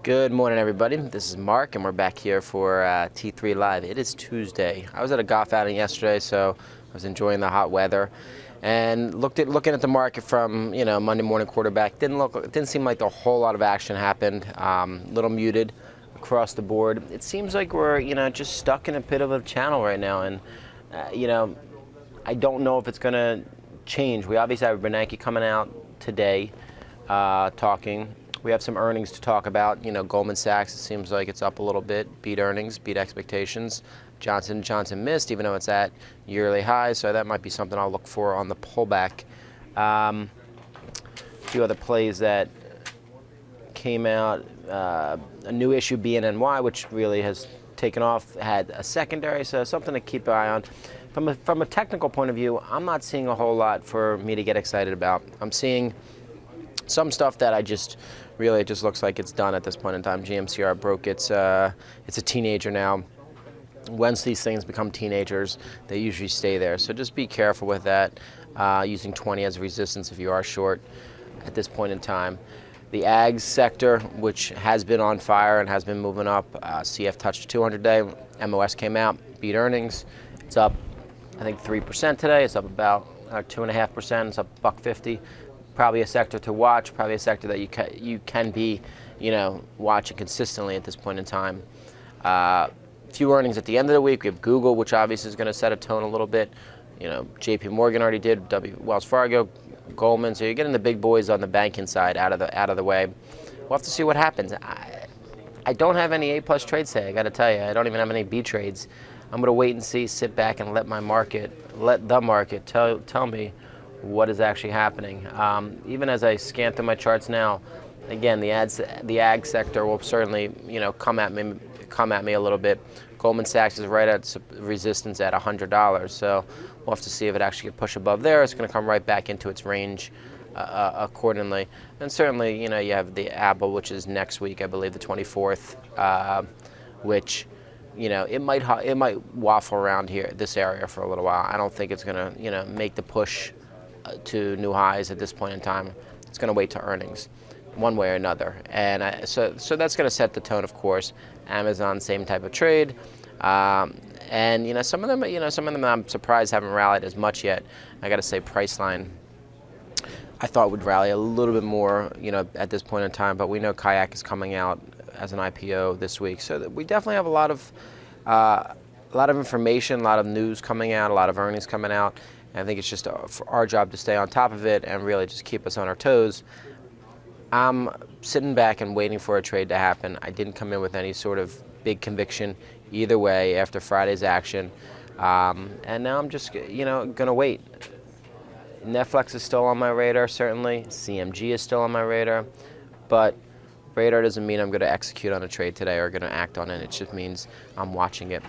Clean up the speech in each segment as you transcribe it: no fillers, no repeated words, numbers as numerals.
Good morning, everybody. This is Mark, and we're back here for T3 Live. It is Tuesday. I was at a golf outing yesterday, so I was enjoying the hot weather, and looking at the market from Monday morning quarterback. Didn't seem like a whole lot of action happened. Little muted across the board. It seems like we're just stuck in a bit of a channel right now, and I don't know if it's going to change. We obviously have Bernanke coming out today, talking. We have some earnings to talk about. Goldman Sachs, it seems like it's up a little bit, beat earnings, beat expectations. Johnson & Johnson missed, even though it's at yearly highs, so that might be something I'll look for on the pullback. A few other plays that came out, a new issue, BNNY, which really has taken off, had a secondary, so something to keep an eye on. From a technical point of view, I'm not seeing a whole lot for me to get excited about. I'm seeing some stuff that it just looks like it's done at this point in time. GMCR broke it's a teenager now. Once these things become teenagers, they usually stay there. So just be careful with that, using 20 as resistance if you are short at this point in time. The ag sector, which has been on fire and has been moving up, CF touched 200-day. MOS came out, beat earnings. It's up, I think, 3% today. It's up about 2.5%. It's up $1.50. Probably a sector to watch, probably a sector that you can be, watching consistently at this point in time. Few earnings at the end of the week. We have Google, which obviously is going to set a tone a little bit. JP Morgan already did, Wells Fargo, Goldman. So you're getting the big boys on the banking side out of the way. We'll have to see what happens. I don't have any A+ trades today, I got to tell you. I don't even have any B trades. I'm going to wait and see, sit back and let the market tell me what is actually happening. Even as I scan through my charts now, again, the ag sector will certainly, come at me a little bit. Goldman Sachs is right at resistance at $100, so we'll have to see if it actually can push above there. It's going to come right back into its range accordingly. And certainly, you have the Apple, which is next week, I believe, the 24th, which, it might waffle around this area for a little while. I don't think it's going to, make the push to new highs at this point in time. It's going to wait to earnings, one way or another, and so that's going to set the tone, of course. Amazon, same type of trade, and some of them I'm surprised haven't rallied as much yet. I got to say, Priceline, I thought would rally a little bit more, at this point in time, but we know Kayak is coming out as an IPO this week, so we definitely have a lot of information, a lot of news coming out, a lot of earnings coming out. I think it's just our job to stay on top of it and really just keep us on our toes. I'm sitting back and waiting for a trade to happen. I didn't come in with any sort of big conviction either way after Friday's action. And now I'm just, going to wait. Netflix is still on my radar, certainly. CMG is still on my radar. But radar doesn't mean I'm going to execute on a trade today or going to act on it. It just means I'm watching it.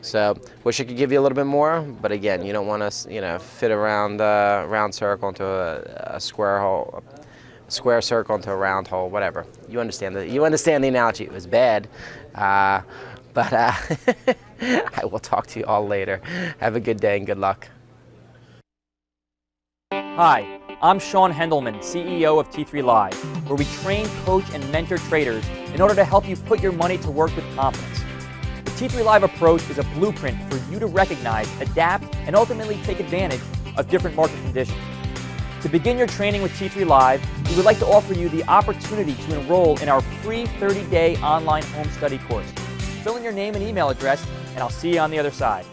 So, wish I could give you a little bit more, but again, you don't want to, fit a round circle into a square hole, a square circle into a round hole, whatever. You understand the analogy. It was bad, but I will talk to you all later. Have a good day and good luck. Hi, I'm Sean Hendelman, CEO of T3 Live, where we train, coach, and mentor traders in order to help you put your money to work with confidence. The T3 Live approach is a blueprint for you to recognize, adapt, and ultimately take advantage of different market conditions. To begin your training with T3 Live, we would like to offer you the opportunity to enroll in our free 30-day online home study course. Fill in your name and email address, and I'll see you on the other side.